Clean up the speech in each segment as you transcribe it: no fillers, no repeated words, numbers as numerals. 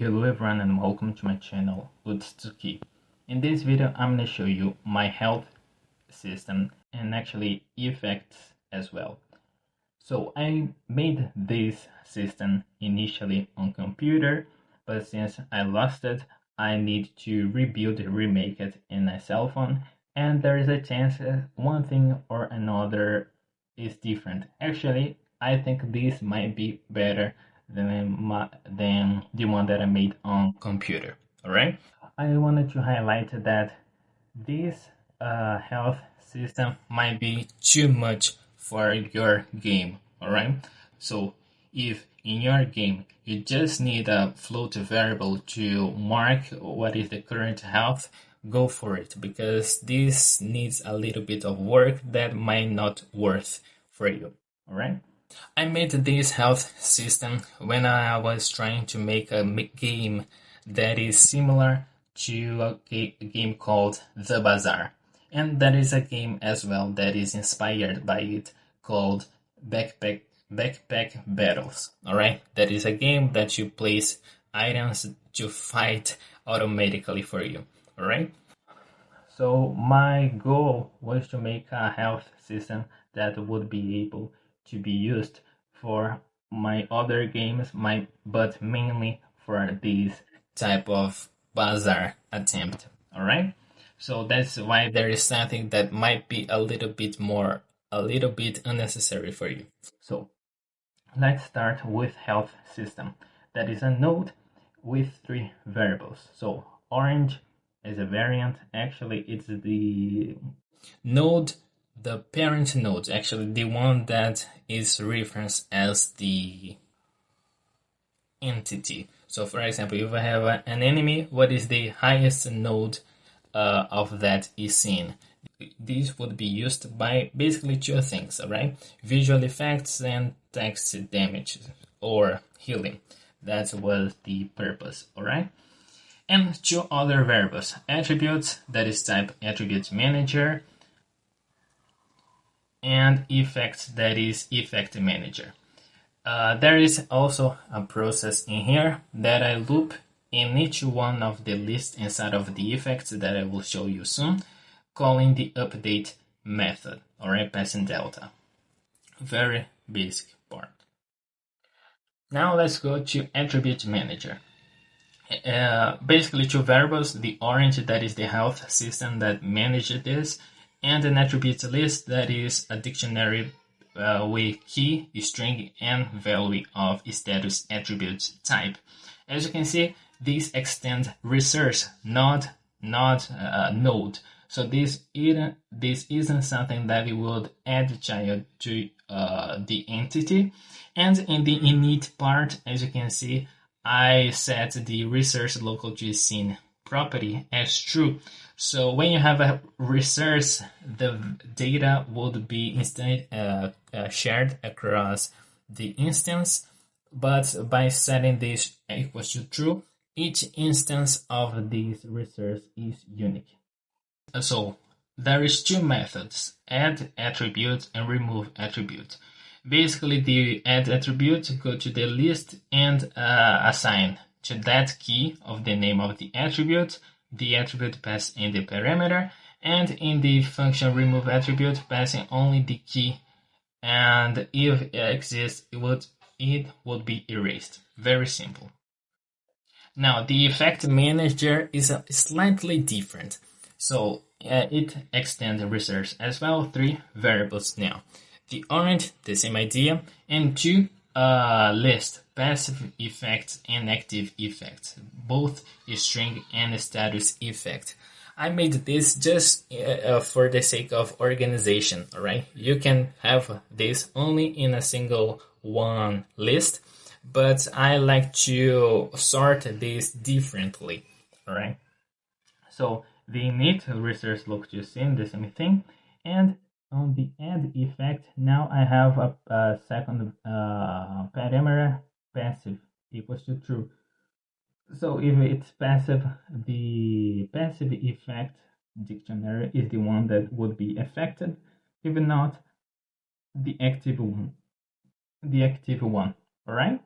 Hello everyone and welcome to my channel Utsuki. In this video I'm going to show you my health system and actually effects as well. So I made this system initially on computer, but since I lost it I need to remake it in a cell phone, and there is a chance one thing or another is different. Actually I think this might be better than the one that I made on computer. All right. I wanted to highlight that this health system might be too much for your game. All right. So if in your game you just need a float variable to mark what is the current health, go for it, because this needs a little bit of work that might not worth for you. All right. I made this health system when I was trying to make a game that is similar to a game called The Bazaar. And that is a game as well that is inspired by it, called Backpack Battles. Alright? That is a game that you place items to fight automatically for you. Alright? So my goal was to make a health system that would be able to be used for my other games, but mainly for this type of bazaar attempt. All right. So that's why there is something that might be a little bit unnecessary for you. So let's start with health system. That is a node with 3 variables. So orange is a variant. Actually, it's the node, the parent node, actually the one that is referenced as the entity. So for example, if I have an enemy, what is the highest node of that is seen? These would be used by basically 2 things, alright? Visual effects and text damage or healing. That was the purpose, alright? And 2 other variables: attributes, that is type attribute manager, and effects, that is effect manager. There is also a process in here that I loop in each one of the lists inside of the effects that I will show you soon, calling the update method, alright, passing delta. Very basic part. Now let's go to attribute manager. Basically 2 variables: the orange, that is the health system that manages this, and an attribute list, that is a dictionary with key, string, and value of status attribute type. As you can see, these extend resource, not node. So this isn't something that you would add child to the entity. And in the init part, as you can see, I set the resource local to scene property as true. So when you have a resource, the data would be instead shared across the instance, but by setting this equals to true, each instance of this resource is unique. So there is 2 methods: add attribute and remove attribute. Basically, the add attribute go to the list and assign to that key of the name of the attribute passed in the parameter, and in the function remove attribute passing only the key, and if it exists, it would be erased. Very simple. Now the effect manager is slightly different. So it extends resource as well, 3 variables now. The orange, the same idea, and 2 list: passive effects and active effects, both string and status effect. I made this just for the sake of organization, alright? You can have this only in a single one list, but I like to sort this differently, alright? So the init resource look to scene, the same thing, and on the add effect, now I have a second parameter, passive, equals to true. So if it's passive, the passive effect dictionary is the one that would be affected. If not, the active one. All right?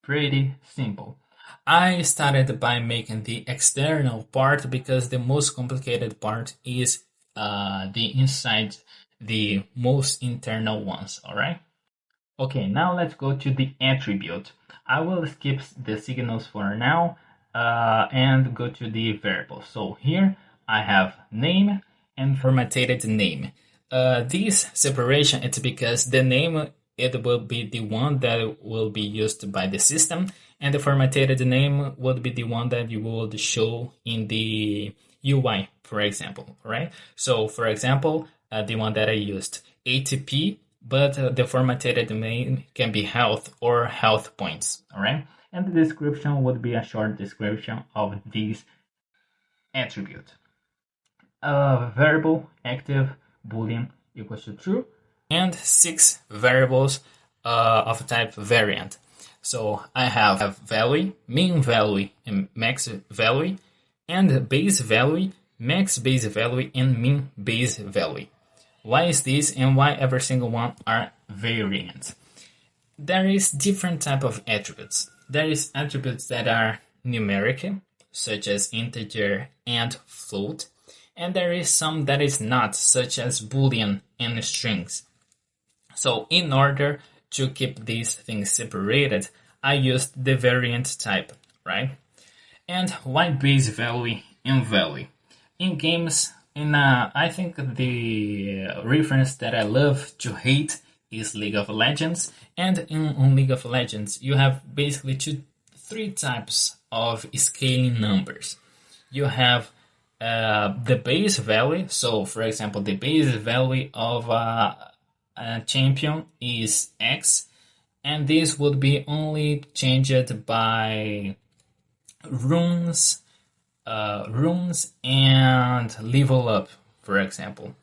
Pretty simple. I started by making the external part because the most complicated part is the inside, the most internal ones, all right? Okay, now let's go to the attribute. I will skip the signals for now and go to the variable. So here I have name and formatted name. This separation is because the name, it will be the one that will be used by the system, and the formatted name would be the one that you would show in the UI, for example, right? So for example, the one that I used, ATP, but the formatted name can be health or health points, all right? And the description would be a short description of this attribute. Variable active boolean equals to true, and 6 variables of type variant. So I have value, min value, and max value, and base value, max base value, and min base value. Why is this, and why every single one are variant? There is different type of attributes. There is attributes that are numeric, such as integer and float, and there is some that is not, such as boolean and strings. So in order to keep these things separated, I used the variant type, right? And why base value and value? In games, I think the reference that I love to hate is League of Legends. And in League of Legends, you have basically three types of scaling numbers. You have the base value. So, for example, the base value of a champion is X, and this would be only changed by runes and level up, for example.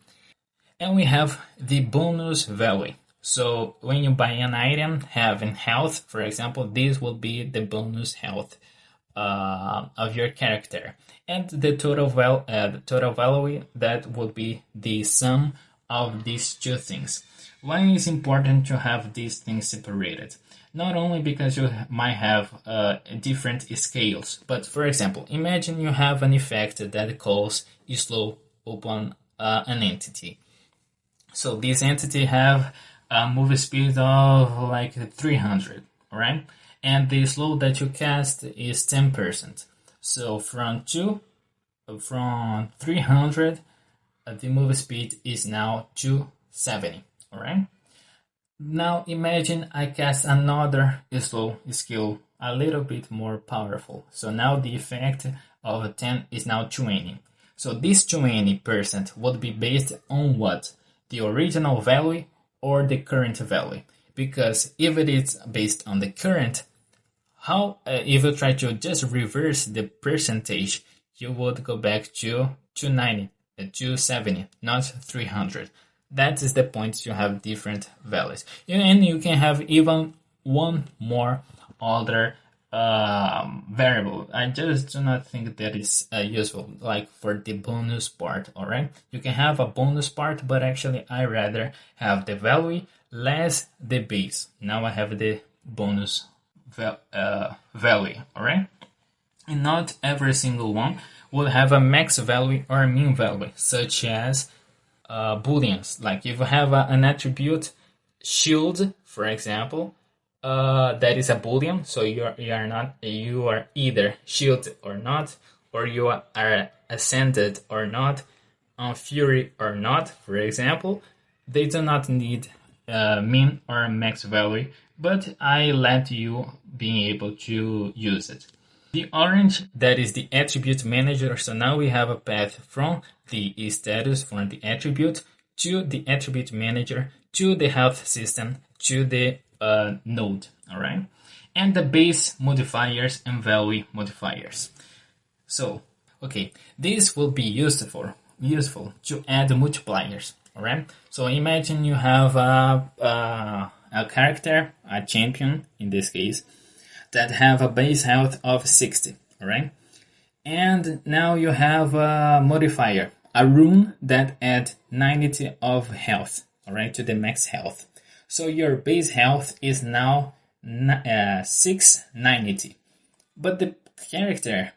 And we have the bonus value. So when you buy an item having health, for example, this will be the bonus health of your character. And the total value, that would be the sum of these two things. Why is it important to have these things separated? Not only because you might have different scales, but for example, imagine you have an effect that calls slow upon an entity. So this entity have a move speed of like 300, right? And the slow that you cast is 10%. So from 300, the move speed is now 270, all right? Now imagine I cast another slow skill, a little bit more powerful. So now the effect of 10 is now 20. So this 20% would be based on what? The original value or the current value? Because if it is based on the current, if you try to just reverse the percentage, you would go back to 290, 270, not 300. That is the point to have different values. And you can have even one more other variable. I just do not think that is useful, like for the bonus part, alright? You can have a bonus part, but actually I rather have the value less the base. Now I have the bonus value, alright? And not every single one will have a max value or a min value, such as booleans. Like if you have an attribute shield, for example, that is a boolean, so you are either shielded or not, or you are ascended or not, on fury or not, for example. They do not need min or max value, but I let you being able to use it. The orange, that is the attribute manager. So now we have a path from the status, from the attribute, to the attribute manager, to the health system, to the node, all right? And the base modifiers and value modifiers. So, okay, this will be useful to add multipliers, all right? So imagine you have a character, a champion in this case, that have a base health of 60, all right? And now you have a modifier, a rune that add 90 of health, all right, to the max health. So your base health is now 690. but the character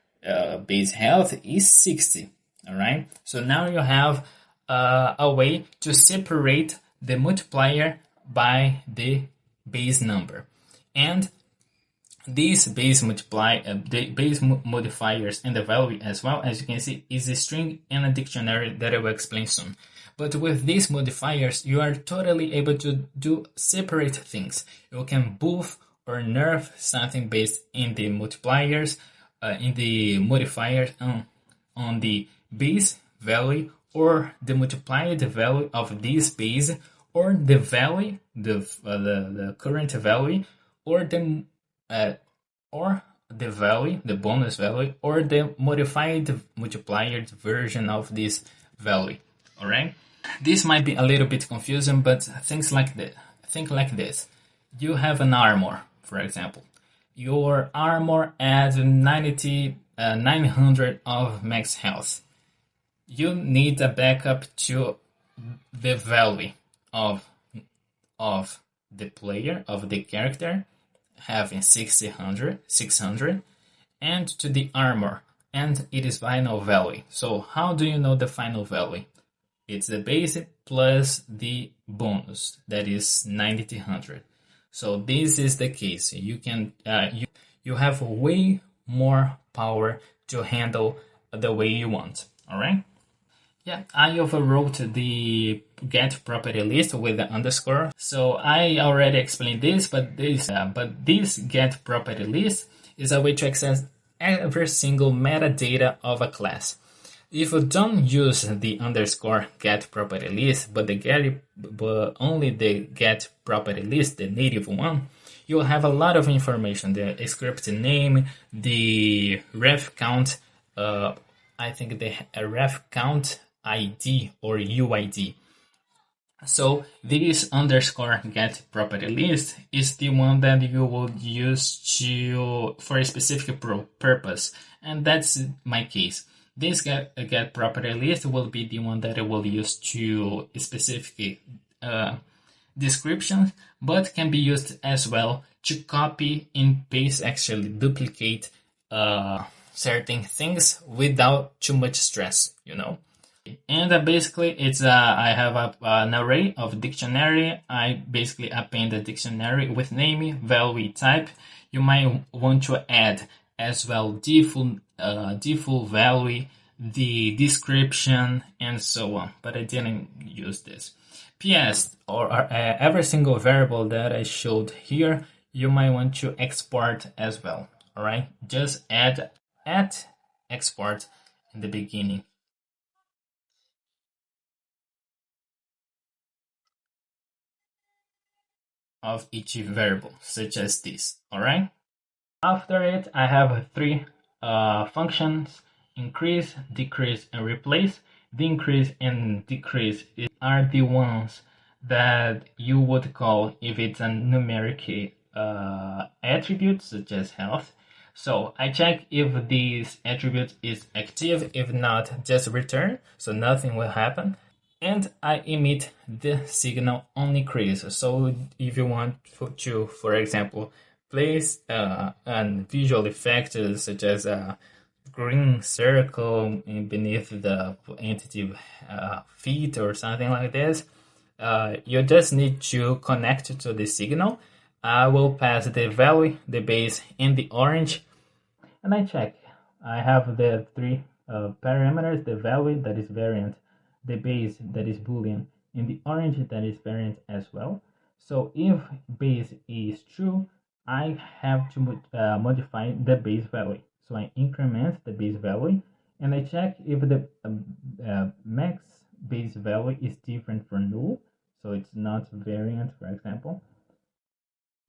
base health is 60. All right. So now you have a way to separate the multiplier by the base number, and these the base modifiers and the value as well, as you can see, is a string and a dictionary that I will explain soon. But with these modifiers, you are totally able to do separate things. You can buff or nerf something based in the multipliers, in the modifiers on the base value, or the multiplied value of this base, or the value, the current value, or the value, the bonus value, or the modified multiplier version of this value. All right. This might be a little bit confusing, but think like this. You have an armor, for example. Your armor adds 900 of max health. You need a backup to the value of the player, of the character, having 600, and to the armor and its final value. So how do you know the final value? It's the base plus the bonus, that is 900. So this is the case. You can you have way more power to handle the way you want. All right. Yeah, I overwrote the get property list with the underscore. So I already explained this, but this get property list is a way to access every single metadata of a class. If you don't use the underscore get property list, but only the get property list, the native one, you'll have a lot of information: the script name, the ref count, I think the ref count ID or UID. So this underscore get property list is the one that you will use for a specific purpose, and that's my case. This get property list will be the one that I will use to specific descriptions, but can be used as well to copy and paste, actually duplicate certain things without too much stress, you know. And basically, it's I have an array of dictionary. I basically append the dictionary with name, value, type. You might want to add as well default value, the description, and so on. But I didn't use this. PS, or every single variable that I showed here, you might want to export as well. All right, just add export in the beginning of each variable, such as this. All right. After it, I have three functions: increase, decrease, and replace. The increase and decrease are the ones that you would call if it's a numeric attribute, such as health. So I check if this attribute is active. If not, just return, so nothing will happen. And I emit the signal on increase. So if you want to, for example, place a visual effect such as a green circle beneath the entity feet or something like this, you just need to connect to the signal. I will pass the value, the base, and the orange, and I check. I have the three parameters: the value, that is variant, the base, that is boolean, and the orange, that is variant as well. So if base is true, I have to modify the base value. So I increment the base value, and I check if the max base value is different from null, so it's not variant, for example,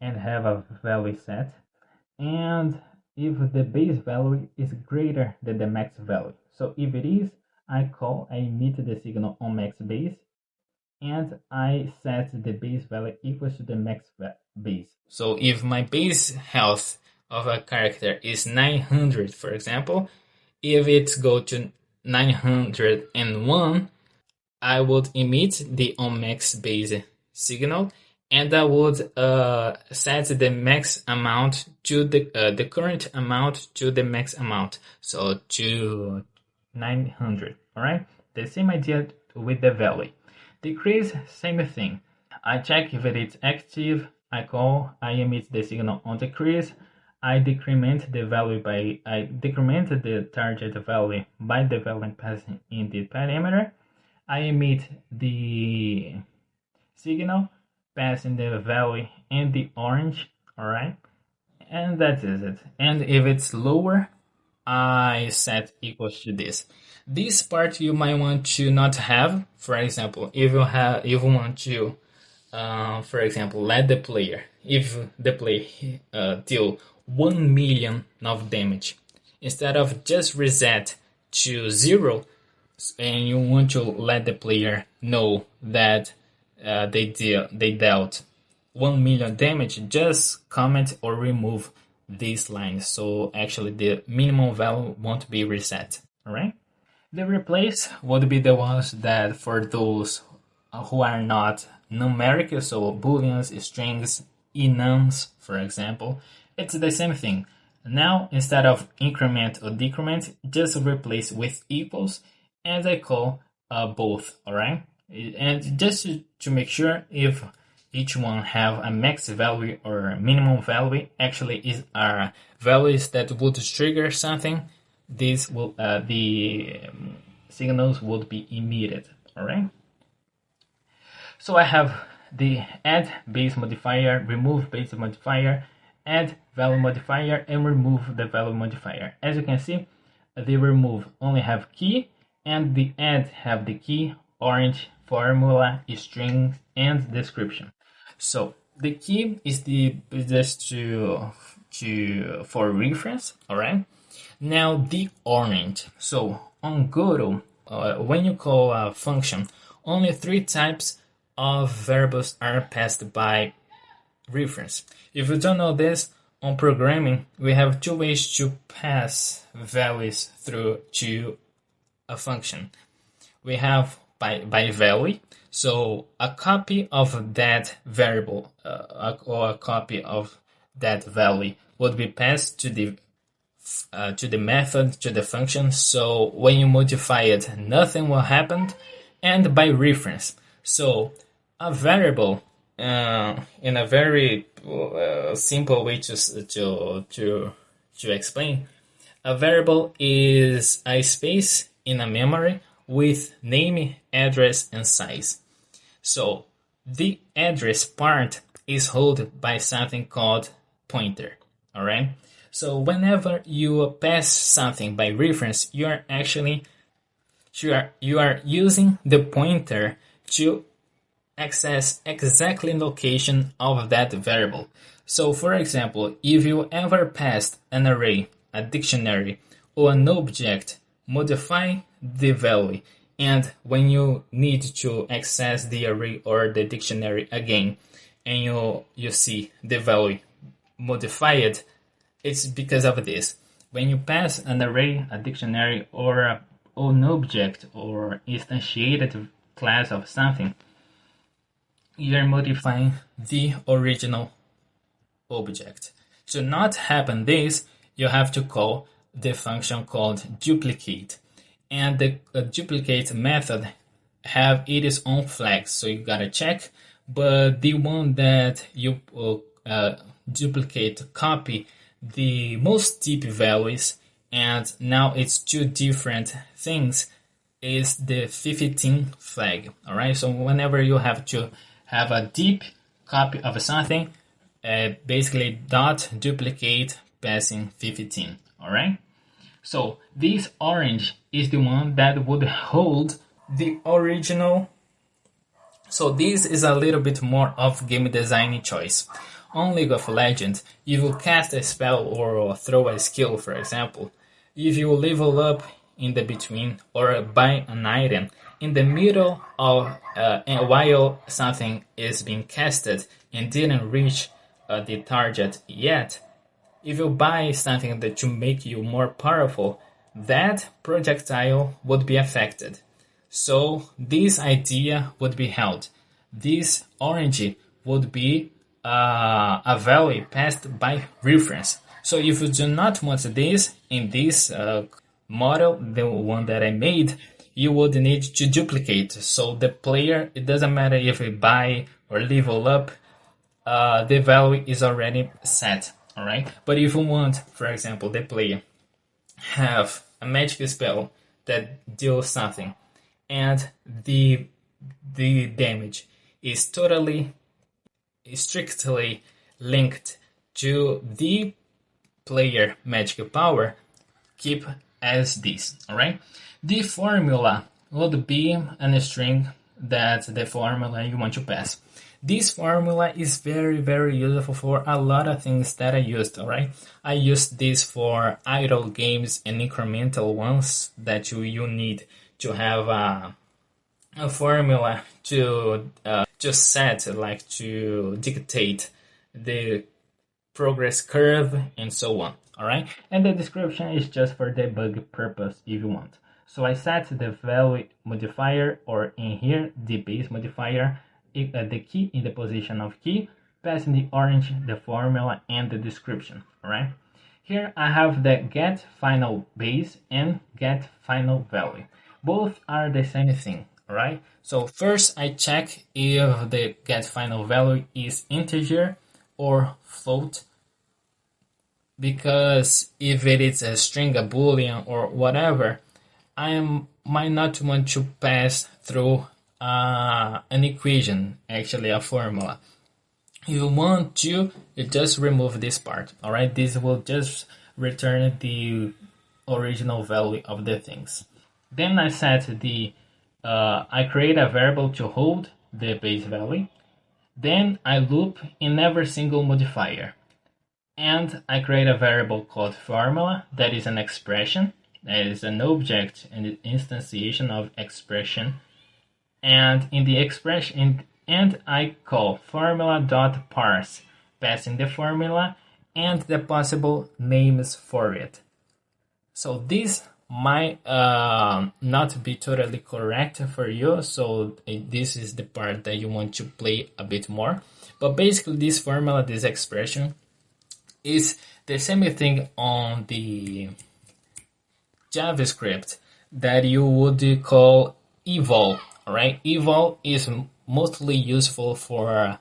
and have a value set. And if the base value is greater than the max value. So if it is, I emit the signal on max base, and I set the base value equals to the max base. So if my base health of a character is 900, for example, if it go to 901, I would emit the on max base signal, and I would set the max amount to the current amount to the max amount, so to 900. All right, the same idea with the value. Decrease, same thing. I check if it is active. I call. I emit the signal on decrease. I decrement the target value by the value passing in the parameter. I emit the signal passing the value in the orange. All right, and that is it. And if it's lower, I set equals to this. This part you might want to not have. For example, if you want to, for example, let the player, if the player deal 1 million of damage, instead of just reset to 0, and you want to let the player know that they dealt 1 million damage, just comment or remove this line, so actually the minimum value won't be reset. All right, the replace would be the ones that for those who are not numeric, so booleans, strings, enums, for example, it's the same thing. Now instead of increment or decrement, just replace with equals, and I call both. All right, and just to make sure if each one have a max value or minimum value, actually is are values that would trigger something. These will the signals would be emitted. All right. So I have the add base modifier, remove base modifier, add value modifier, and remove the value modifier. As you can see, the remove only have key, and the add have the key, orange, formula, string, and description. So the key is just for reference. All right. Now the orange. So on Godot, when you call a function, only 3 types of variables are passed by reference. If you don't know this, on programming, we have 2 ways to pass values through to a function. We have by value, so a copy of that variable or a copy of that value would be passed to the method, to the function. So when you modify it, nothing will happen. And by reference, so a variable, in a very simple way to explain, a variable is a space in a memory with name, address, and size. So the address part is held by something called pointer. All right. So whenever you pass something by reference, you are using the pointer to access exactly location of that variable. So for example, if you ever passed an array, a dictionary, or an object, modify the value, and when you need to access the array or the dictionary again, and you see the value modified, it's because of this. When you pass an array, a dictionary, or an object or instantiated class of something, you're modifying the original object. To not happen this, you have to call the function called duplicate, and the duplicate method have its own flags, so you gotta check. But the one that you duplicate copy the most deep values, and now it's 2 different things, is the 15 flag. All right, so whenever you have to have a deep copy of something, basically dot duplicate passing 15. All right, so this orange is the one that would hold the original. So this is a little bit more of game design choice. On League of Legends, if you cast a spell or throw a skill, for example, if you level up in the between or buy an item in the middle of and while something is being casted and didn't reach the target yet, if you buy something that to make you more powerful, that projectile would be affected. So this idea would be held. This orange would be a value passed by reference. So if you do not want this in this model, the one that I made, you would need to duplicate. So the player, it doesn't matter if we buy or level up, the value is already set. All right. But if you want, for example, the player have a magic spell that deals something, and the damage is totally strictly linked to the player magic power, keep as this. All right. The formula would be a string that the formula you want to pass. This formula is very, very useful for a lot of things that I used, all right? I used this for idle games and incremental ones that you need to have a formula to set, like to dictate the progress curve and so on, all right? And the description is just for debug purpose if you want. So I set the value modifier, or in here, the base modifier, the key in the position of key, passing the orange, the formula, and the description, all right? Here I have the get final base and get final value. Both are the same thing, all right? So first I check if the get final value is integer or float, because if it is a string, a boolean, or whatever, I might not want to pass through an equation, actually a formula. If you want to, you just remove this part, all right? This will just return the original value of the things. Then I set I create a variable to hold the base value. Then I loop in every single modifier. And I create a variable called formula that is an expression, that is an object and an instantiation of expression. And in the expression, and I call formula.parse, passing the formula and the possible names for it. So this might not be totally correct for you, so this is the part that you want to play a bit more. But basically this formula, this expression, is the same thing on the JavaScript that you would call eval, right? Eval is mostly useful for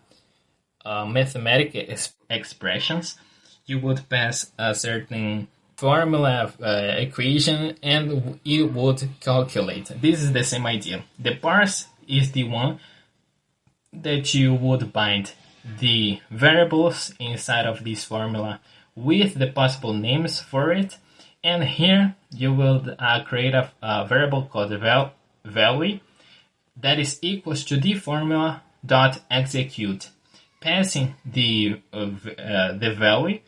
mathematical expressions. You would pass a certain formula equation and it would calculate. This is the same idea. The parse is the one that you would bind the variables inside of this formula with the possible names for it, and here you will create a variable called value that is equals to the formula dot execute, passing the value.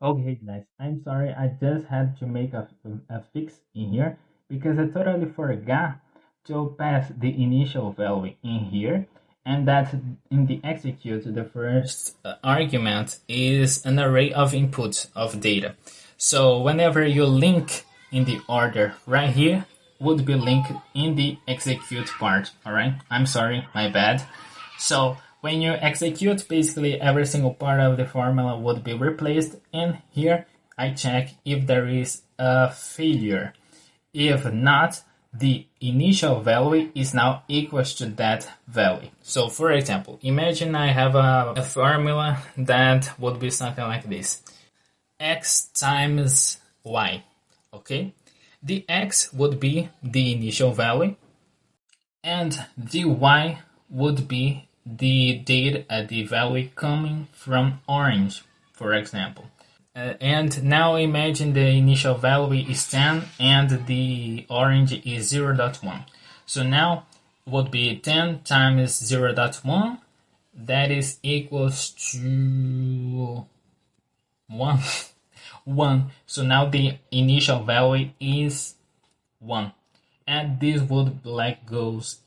Okay, guys, I'm sorry, I just had to make a fix in here because I totally forgot to pass the initial value in here, and that in the execute, the first argument is an array of inputs of data. So whenever you link in the order right here, would be linked in the execute part, all right? I'm sorry, my bad. So when you execute, basically every single part of the formula would be replaced, and here I check if there is a failure. If not, the initial value is now equals to that value. So for example, imagine I have a formula that would be something like this: x times y, okay? The x would be the initial value, and the y would be the data, the value coming from orange, for example. And now imagine the initial value is 10 and the orange is 0.1. So now would be 10 times 0.1, that is equals to 1. 1. So now the initial value is 1. And this would like goes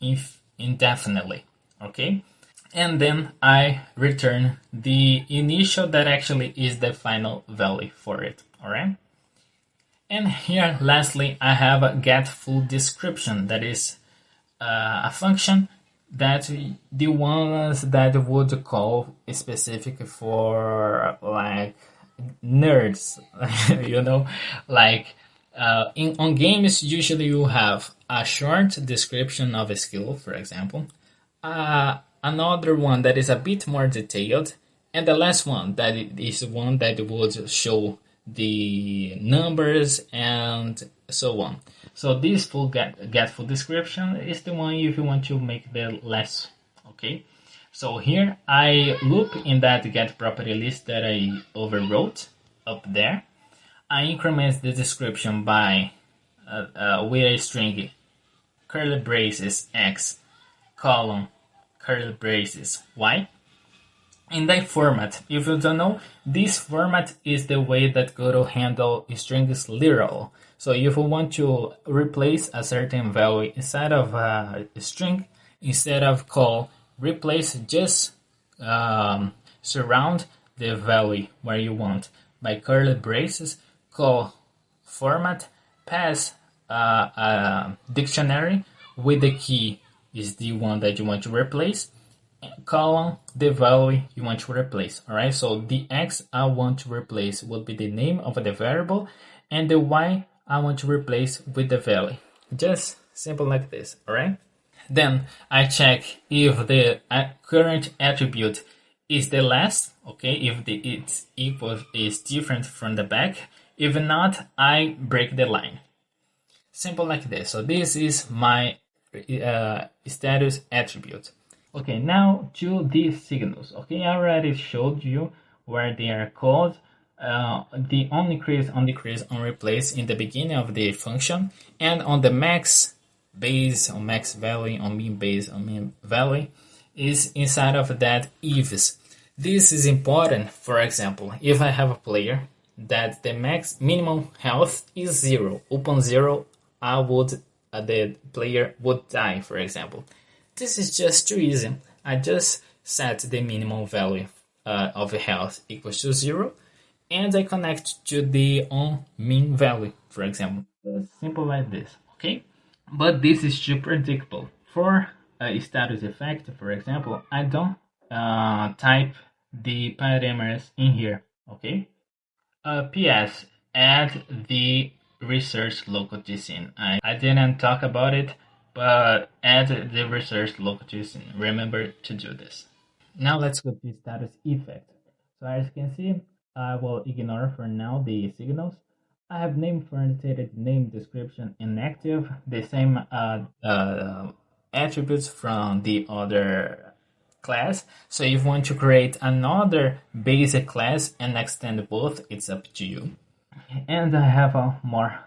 indefinitely, okay? and then I return the initial that actually is the final value for it. All right. And here, lastly, I have a get full description. That is a function that the ones that would call specific for like nerds, like on games, usually you have a short description of a skill, for example, another one that is a bit more detailed, and the last one that is one that would show the numbers and so on. So this full get full description is the one if you want to make the less. Okay. So here I loop in that get property list that I overwrote up there. I increment the description by with a string curly braces x colon curly braces y. In that format, if you don't know, this format is the way that Godot handle strings literal. So if you want to replace a certain value inside of a string, instead of call replace, just surround the value where you want by curly braces, call format, pass a dictionary with the key is the one that you want to replace, colon the value you want to replace. All right, so the x I want to replace would be the name of the variable, and the y I want to replace with the value. Just simple like this. All right, then I check if the current attribute is the last. Okay, if it's equals is different from the back. If not, I break the line. Simple like this. So this is my status attribute. Okay, now to these signals. Okay, I already showed you where they are called. The on decrease, on replace in the beginning of the function, and on the max base, on max value, on min base, on min value, is inside of that ifs. This is important. For example, if I have a player that the max minimum health is 0, upon 0, the player would die, for example. This is just too easy. I just set the minimum value of health equals to 0, and I connect to the on min value, for example. Simple like this, okay? But this is too predictable. For a status effect, for example, I don't type the parameters in here, okay? PS, add the research local GSIN. I didn't talk about it, but add the research local GSIN. Remember to do this. Now let's go to status effect. So as you can see, I will ignore for now the signals. I have name formatted, name description inactive, the same attributes from the other class. So if you want to create another basic class and extend both, it's up to you. And I have more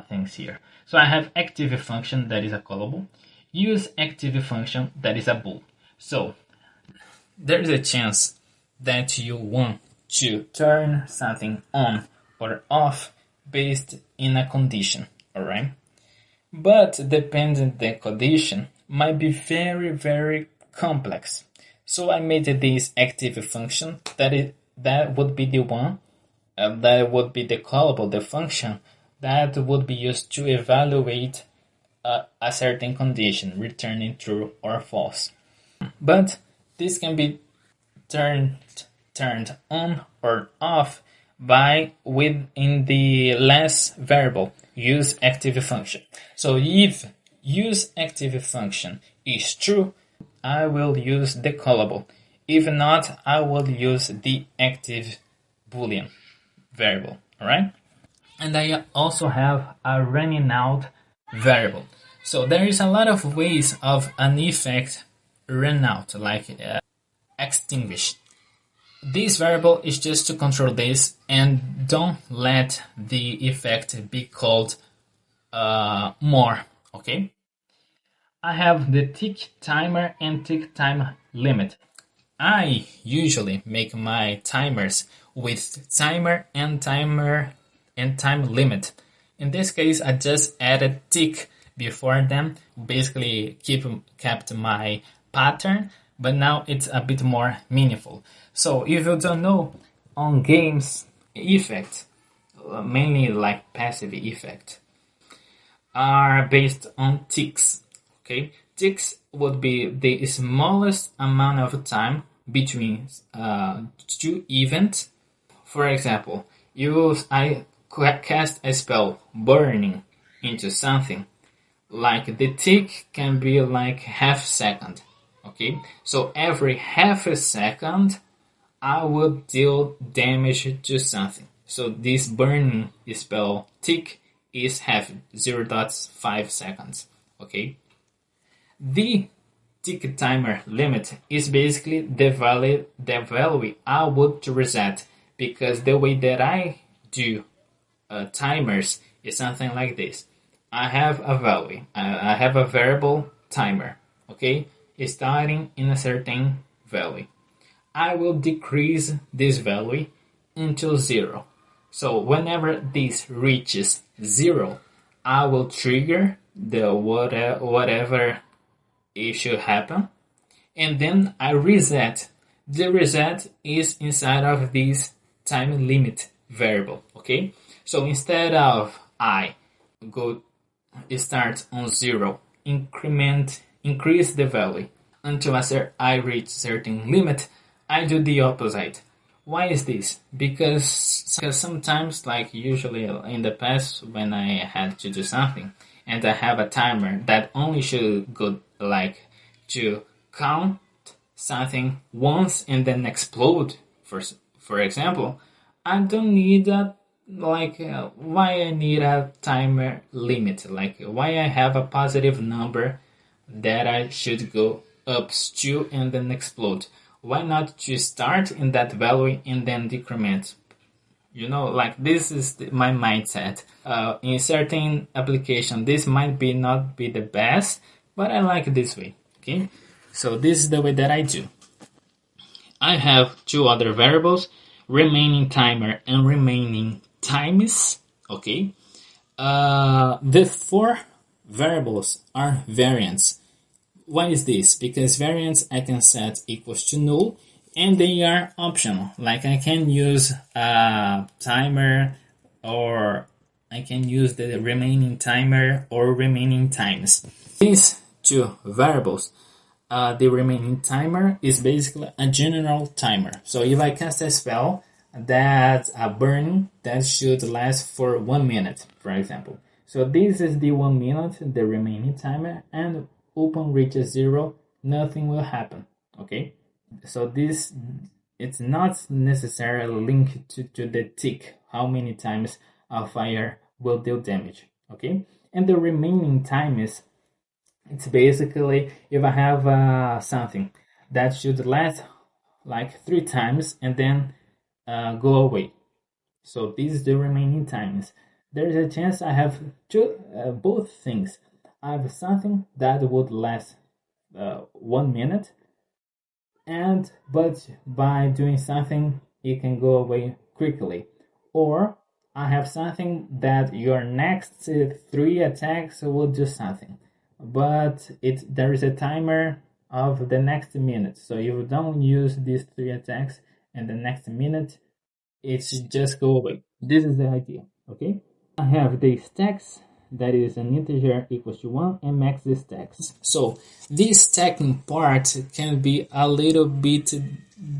things here. So I have active function that is a callable. Use active function that is a bool. So there is a chance that you want to turn something on or off based in a condition, all right? But depending the condition might be very, very complex. So I made this active function that would be the one that would be the callable, the function that would be used to evaluate a certain condition, returning true or false. But this can be turned on or off by within the last variable, use active function. So if use active function is true, I will use the callable. If not, I will use the active boolean variable, all right? And I also have a running out variable. So there is a lot of ways of an effect run out, like extinguish. This variable is just to control this and don't let the effect be called more, okay? I have the tick timer and tick time limit. I usually make my timers with timer and time limit. In this case, I just added tick before them, basically kept my pattern, but now it's a bit more meaningful. So if you don't know, on games effect, mainly like passive effect, are based on ticks. Okay, ticks would be the smallest amount of time between two events. For example, I cast a spell burning into something. Like the tick can be like half second. Okay, so every half a second, I will deal damage to something. So this burning spell tick is half 0.5 seconds. Okay, the tick timer limit is basically the value I would reset, because the way that I do timers is something like this. I have a value. I have a variable timer. Okay, starting in a certain value. I will decrease this value until 0. So whenever this reaches 0, I will trigger the whatever issue happen, and then I reset. The reset is inside of this time limit variable. Okay, so instead of I go start on 0, increase the value until I reach certain limit, I do the opposite. Why is this? Because sometimes, like usually in the past, when I had to do something and I have a timer that only should go like to count something once and then explode, for example, I don't need a why I need a timer limit, like why I have a positive number that I should go up to and then explode. Why not to start in that value and then decrement? Like this is my mindset. In certain application, this might be not be the best, but I like this way. Okay, so this is the way that I do. I have two other variables, remaining timer and remaining times. Okay, the four variables are variants. Why is this? Because variants I can set equals to null, and they are optional. Like I can use a timer, or I can use the remaining timer or remaining times. These two variables, the remaining timer is basically a general timer. So if I cast a spell that a burn that should last for 1 minute, for example. So this is the 1 minute, the remaining timer, and upon reaches 0, nothing will happen. Okay, so this, it's not necessarily linked to the tick, how many times a fire will deal damage. Okay, and the remaining time is, it's basically if I have something that should last like 3 times and then go away. So this is the remaining times. There is a chance I have both things. I have something that would last 1 minute, but by doing something it can go away quickly. Or I have something that your next 3 attacks will do something, but there is a timer of the next minute. So if you don't use these 3 attacks and the next minute, it should just go away. This is the idea. Okay, I have the stacks, that is an integer equals to 1, and max the stacks. So this stacking part can be a little bit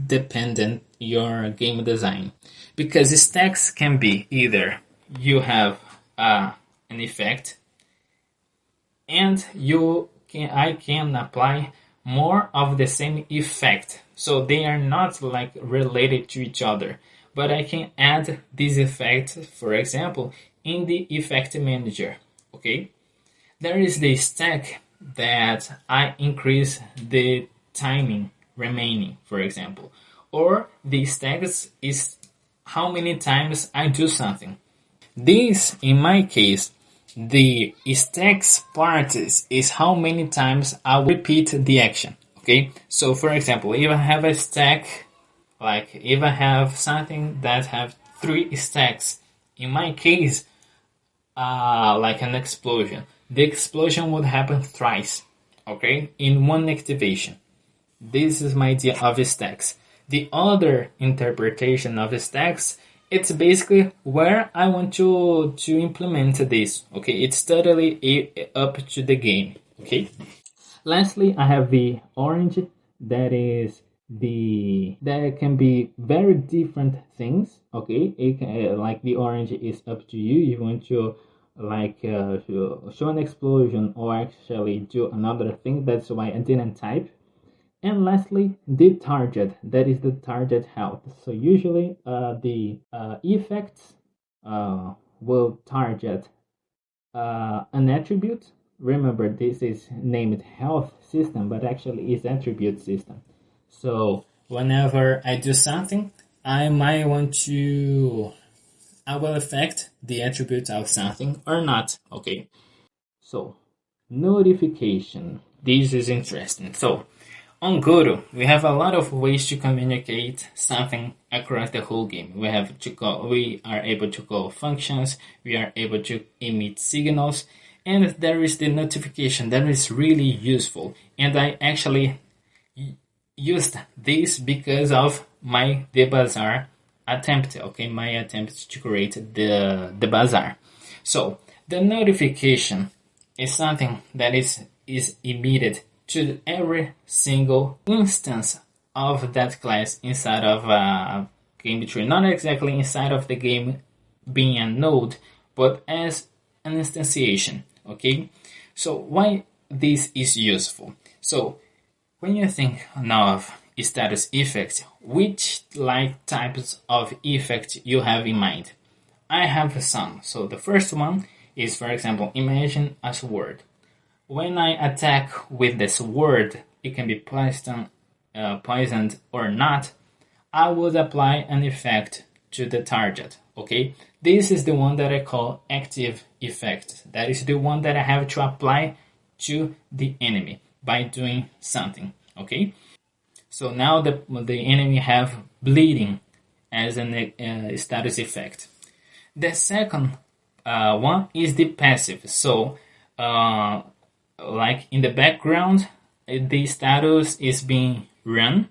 dependent your game design, because stacks can be either you have an effect and I can apply more of the same effect, so they are not like related to each other, but I can add this effect, for example, in the effect manager. Okay, there is the stack that I increase the timing remaining, for example, or the stacks is how many times I do something. This, in my case, the stacks part is how many times I repeat the action. Okay, so for example, if I have a stack, like if I have something that have 3 stacks, in my case, like an explosion, the explosion would happen thrice, okay, in one activation. This is my idea of stacks. The other interpretation of stacks, it's basically where I want to implement this. Okay, it's totally up to the game. Okay. Lastly, I have the orange, that is that can be very different things. Okay, it can, like the orange is up to you. You want to like show an explosion or actually do another thing. That's why I didn't type. And lastly, the target, that is the target health. So usually the effects will target an attribute. Remember, this is named health system, but actually it's attribute system. So whenever I do something, I might want to, I will affect the attribute of something or not. Okay. So notification. This is interesting. So on Godot, we have a lot of ways to communicate something across the whole game. We are able to call functions, we are able to emit signals, and there is the notification that is really useful. And I actually used this because of the Bazaar attempt. Okay, my attempt to create the Bazaar. So the notification is something that is emitted to every single instance of that class inside of a game tree. Not exactly inside of the game being a node, but as an instantiation. Okay, so why this is useful? So when you think now of status effects, which types of effect you have in mind? I have some. So the first one is, for example, imagine a sword. When I attack with the sword, it can be poisoned or not, I would apply an effect to the target. Okay, this is the one that I call active effect. That is the one that I have to apply to the enemy by doing something. Okay, so now the enemy have bleeding as an status effect. The second one is the passive. So like in the background, the status is being run.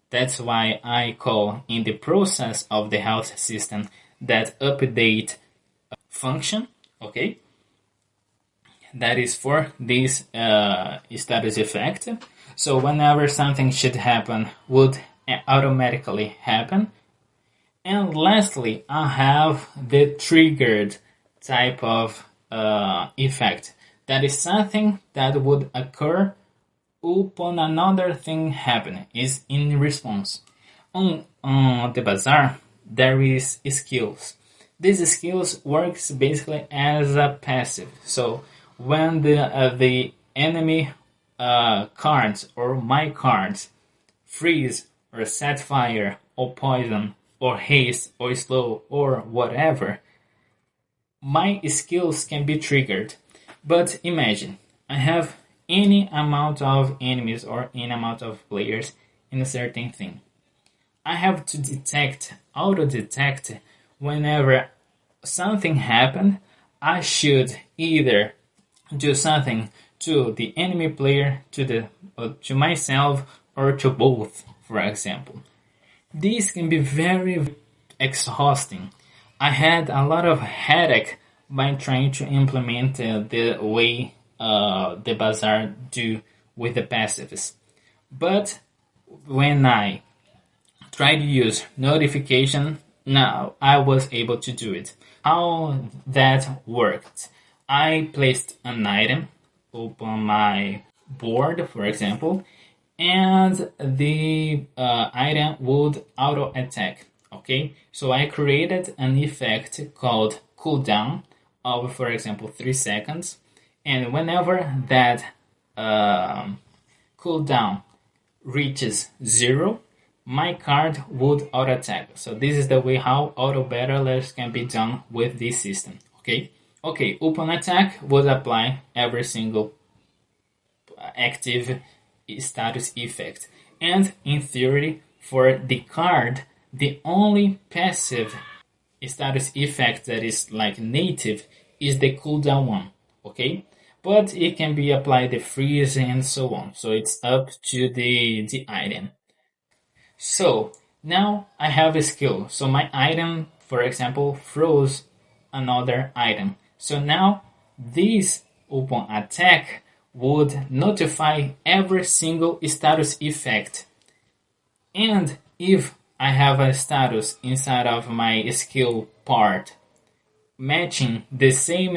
That's why I call in the process of the health system that update function. Okay, that is for this status effect. So whenever something should happen, would automatically happen. And lastly, I have the triggered type of effect. That is something that would occur upon another thing happening, is in response. On the Bazaar, there is skills. These skills works basically as a passive. So when the enemy cards or my cards freeze or set fire or poison or haste or slow or whatever, my skills can be triggered. But imagine, I have any amount of enemies or any amount of players in a certain thing. I have to auto-detect whenever something happened. I should either do something to the enemy player, to myself, or to both, for example. This can be very exhausting. I had a lot of headache by trying to implement the way the Bazaar do with the passives. But when I tried to use notification, now I was able to do it. How that worked? I placed an item upon my board, for example, and the item would auto attack. Okay, so I created an effect called cooldown of, for example, 3 seconds, and whenever that cooldown reaches 0, my card would auto attack. So this is the way how auto battlers can be done with this system. Okay, upon attack would apply every single active status effect, and in theory for the card, the only passive status effect that is like native is the cooldown one. Okay, but it can be applied the freeze and so on. So it's up to the item. So now I have a skill. So my item, for example, froze another item. So now this open attack would notify every single status effect. And if I have a status inside of my skill part matching the same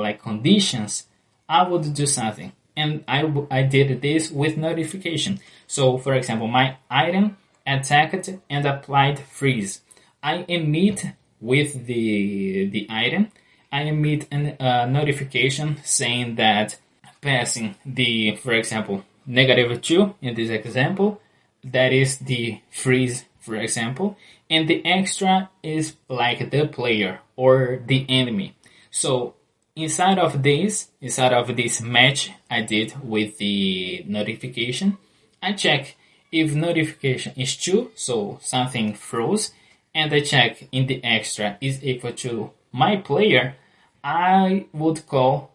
like conditions, I would do something. And I did this with notification. So for example, my item attacked and applied freeze. I emit with the item, I emit a notification saying that passing the, for example, -2 in this example, that is the freeze, for example, and the extra is like the player or the enemy. So inside of this match I did with the notification, I check if notification is true, so something froze, and I check in the extra is equal to my player, I would call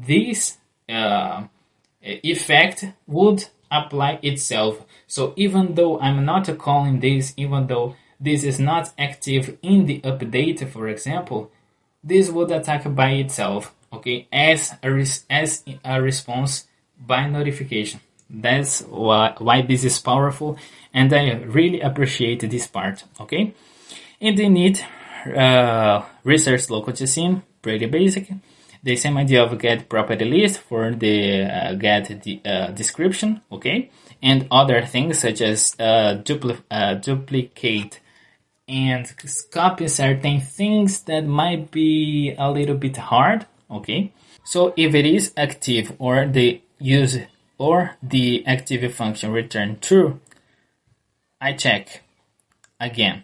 this effect would apply itself. So even though I'm not calling this, even though this is not active in the update, for example, this would attack by itself, okay, as a response by notification. That's why this is powerful, and I really appreciate this part, okay? And the need research local to scene, pretty basic. The same idea of get property list for the get description, okay? And other things such as duplicate and copy certain things that might be a little bit hard, okay? So if it is active or the use or the active function return true, I check again.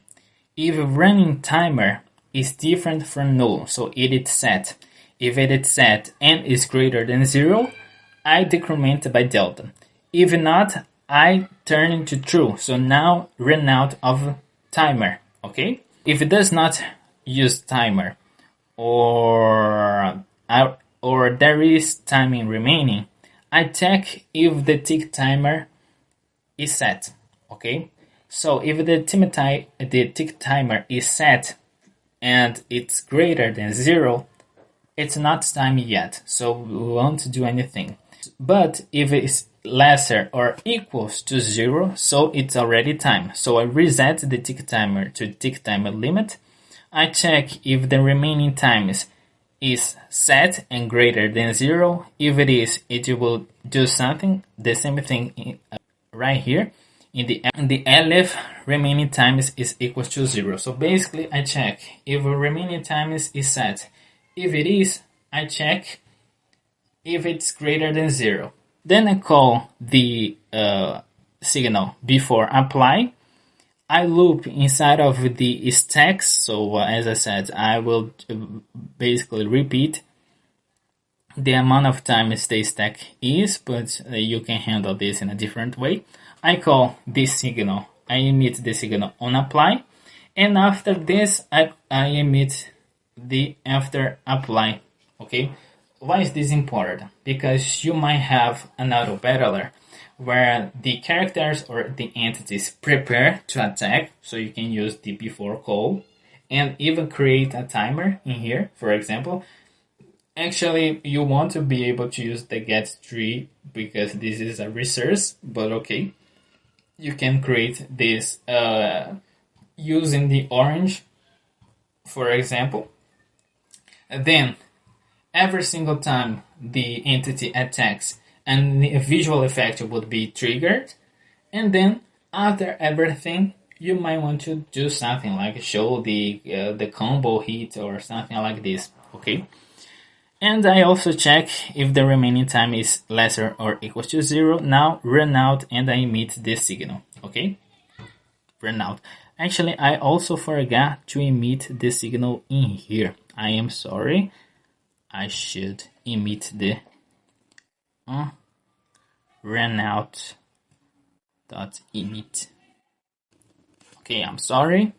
If running timer is different from null, so it is set. If it is set and is greater than 0, I decrement by delta. If not, I turn into true. So now run out of timer. Okay? If it does not use timer or there is timing remaining, I check if the tick timer is set. Okay? So if the tick timer is set and it's greater than 0, it's not time yet, so we won't do anything. But if it's lesser or equals to 0, so it's already time. So I reset the tick timer to tick timer limit. I check if the remaining times is set and greater than 0. If it is, it will do something. The same thing right here. In the elif, remaining times is equals to 0. So basically, I check if remaining times is set. If it is, I check if it's greater than 0. Then I call the signal before apply. I loop inside of the stacks. So as I said, I will basically repeat the amount of times the stack is, but you can handle this in a different way. I call this signal, I emit the signal on apply, and after this, I emit the after apply, okay? Why is this important? Because you might have an auto battler where the characters or the entities prepare to attack, so you can use the before call and even create a timer in here, for example. Actually, you want to be able to use the get tree because this is a resource, but okay. You can create this using the orange, for example. And then, every single time the entity attacks, and the visual effect would be triggered. And then, after everything, you might want to do something like show the combo hit or something like this, okay? And I also check if the remaining time is lesser or equal to 0. Now run out and I emit this signal. Okay? Run out. Actually, I also forgot to emit the signal in here. I am sorry. I should emit the run out dot emit. Okay, I'm sorry.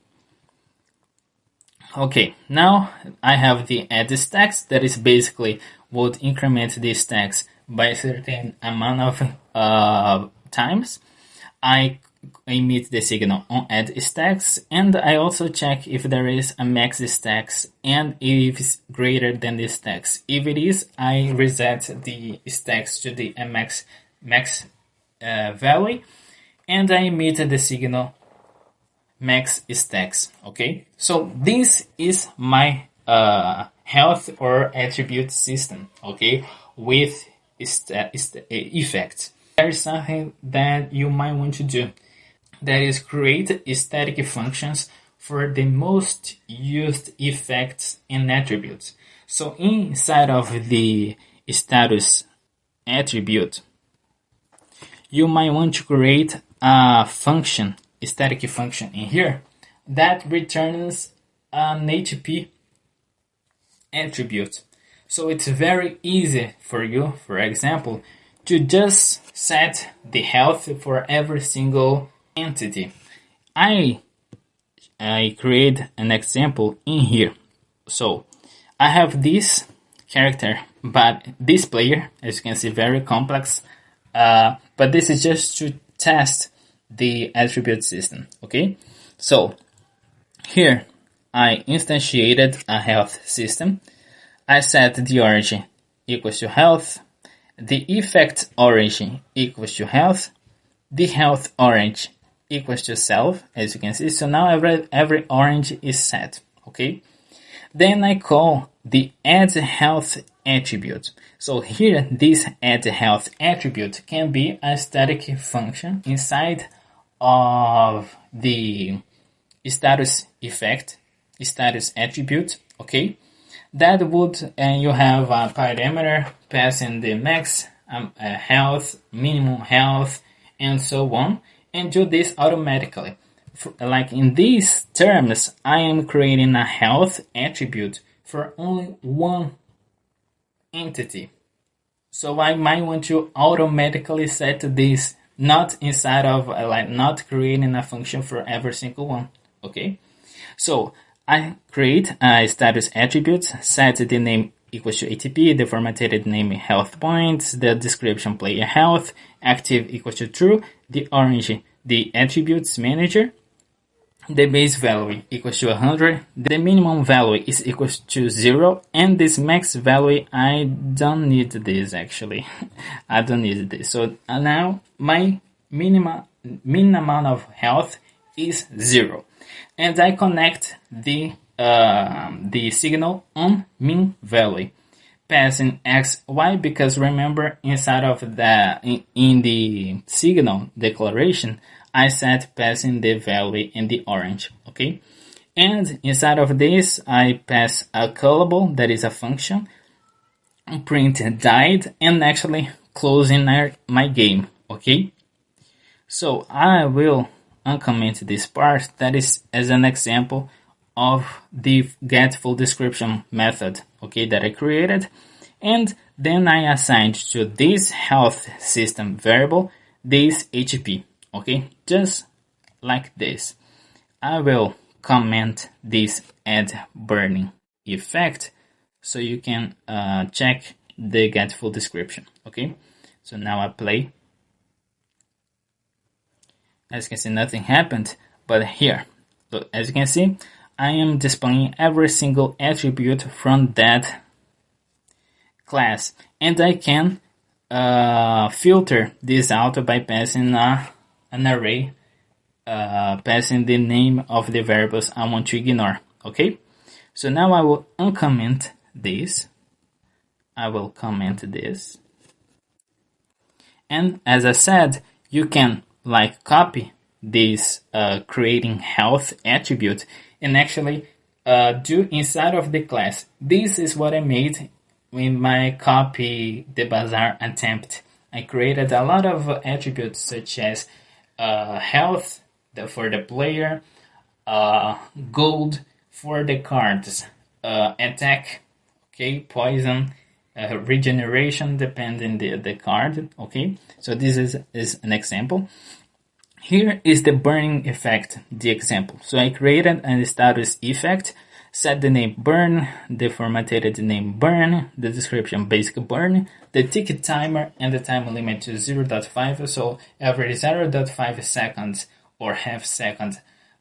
Okay, now I have the add stacks that is basically would increment the stacks by a certain amount of times. I emit the signal on add stacks, and I also check if there is a max stacks and if it's greater than the stacks. If it is, I reset the stacks to the max value, and I emit the signal max stacks. Okay, so this is my health or attribute system. Okay, with effects. There is something that you might want to do. That is create static functions for the most used effects and attributes. So inside of the status attribute, you might want to create a function, a static function in here that returns an HP attribute. So it's very easy for you, for example, to just set the health for every single entity. I create an example in here. So I have this character, but this player, as you can see, very complex. But this is just to test the attribute system. Okay, so here I instantiated a health system. I set the origin equals to health, the effect origin equals to health, the health orange equals to self, as you can see. So now every orange is set. Okay, then I call the add health attribute. So here this add health attribute can be a static function inside of the status effect, status attribute. Okay, that would you have a parameter passing the max health, minimum health, and so on, and do this automatically. Like in these terms, I am creating a health attribute for only one entity. So I might want to automatically set this, not inside of not creating a function for every single one. Okay, so I create a status attribute, set the name equals to ATP, the formatted name health points, the description player health, active equals to true, the orange the attributes manager, the base value equals to 100, the minimum value is equals to 0, and this max value, I don't need this actually. I don't need this. So now my min amount of health is 0. And I connect the signal on min value, passing x, y, because remember inside of in the signal declaration, I set passing the value in the orange. Okay, and inside of this, I pass a callable that is a function, print died, and actually closing my game. Okay, so I will uncomment this part. That is as an example of the get full description method, okay, that I created, and then I assigned to this health system variable this HP. Okay, just like this. I will comment this add burning effect so you can check the get full description. Okay, so now I play. As you can see, nothing happened, but here, so as you can see, I am displaying every single attribute from that class, and I can filter this out by passing an array, passing the name of the variables I want to ignore. Okay, so now I will uncomment this. I will comment this, and as I said, you can copy this creating health attribute and actually do inside of the class. This is what I made in my copy the Bazaar attempt. I created a lot of attributes such as health for the player, gold for the cards, attack, okay, poison, regeneration depending the card. Okay, so this is an example. Here is the burning effect, the example. So I created a status effect, set the name burn, the formatted name burn, the description basic burn, the ticket timer, and the time limit to 0.5. So every 0.5 seconds or half second,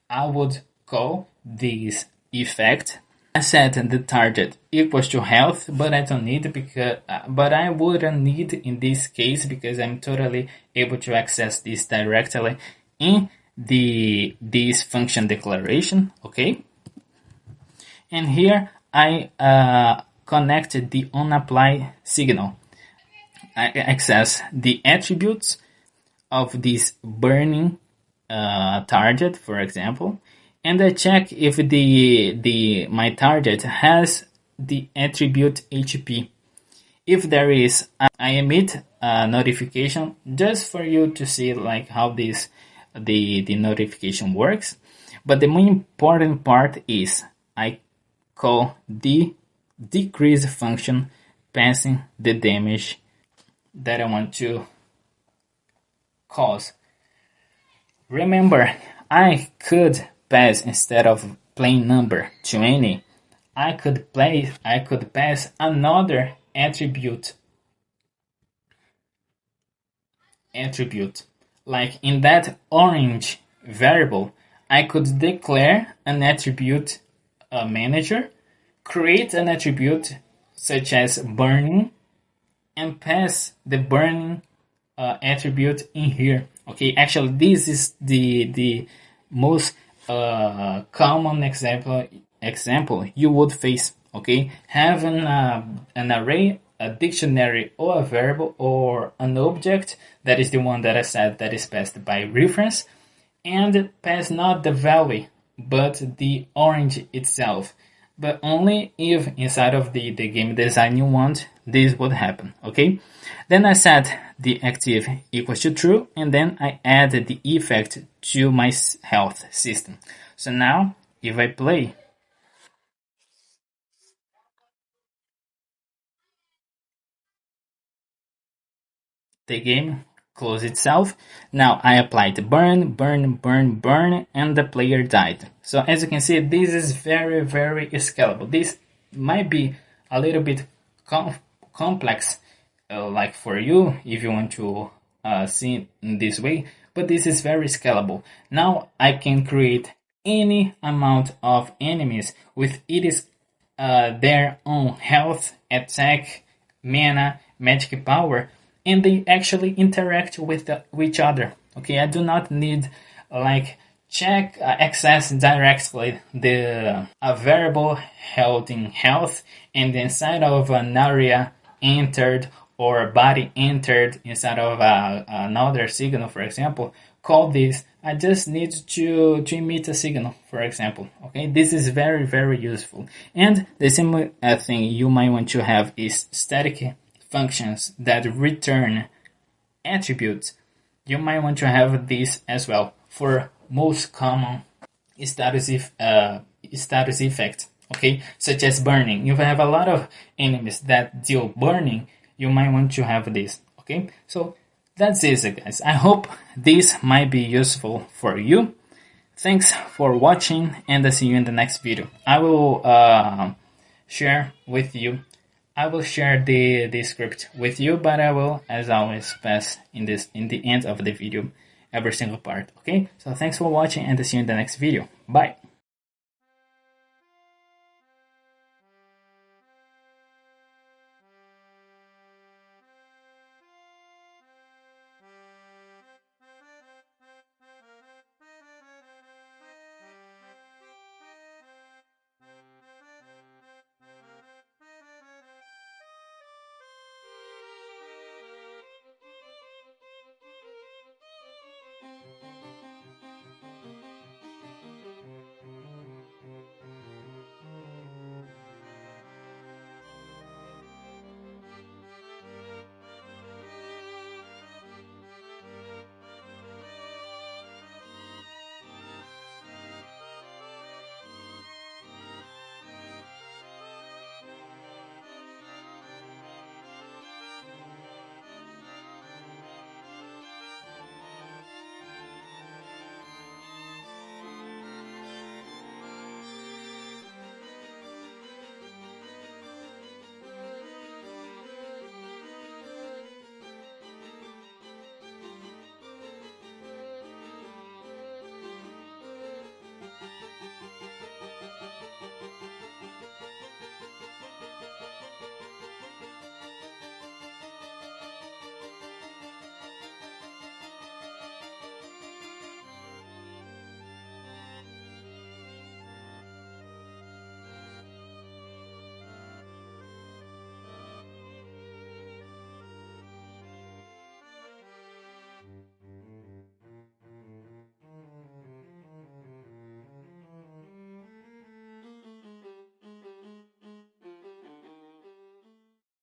I would call this effect. I set the target equals to health, but I don't need because, but I wouldn't need in this case because I'm totally able to access this directly in this function declaration. Okay. And here I connected the onApply signal. I access the attributes of this burning target, for example, and I check if my target has the attribute HP. If there is, I emit a notification just for you to see like how the notification works. But the most important part is I call the decrease function passing the damage that I want to cause. Remember, I could pass instead of plain number 20. I could pass another attribute. Like in that orange variable, I could declare an attribute manager, create an attribute such as burning, and pass the burning attribute in here. Okay, actually, this is the most common example you would face. Okay, having an array, a dictionary, or a variable, or an object that is the one that I said that is passed by reference, and pass not the value but the orange itself. But only if inside of the game design you want, this would happen. Okay, then I set the active equals to true, and then I add the effect to my health system. So now if I play, the game close itself. Now I applied burn, and the player died. So as you can see, this is very scalable. This might be a little bit complex, like for you if you want to see it in this way, but this is very scalable. Now I can create any amount of enemies with their own health, attack, mana, magic power, and they actually interact with each other. Okay, I do not need like check access directly the a variable held in health and inside of an area entered or a body entered inside of another signal, for example. Call this. I just need to emit a signal, for example. Okay, this is very useful. And the same thing you might want to have is static functions that return attributes. You might want to have this as well for most common status effect. Okay, such as burning. If you have a lot of enemies that deal burning, you might want to have this. Okay, so that's it, guys. I hope this might be useful for you. Thanks for watching, and I'll see you in the next video. I will share the script with you, but I will, as always, pass in the end of the video every single part. Okay, so thanks for watching, and I'll see you in the next video. Bye.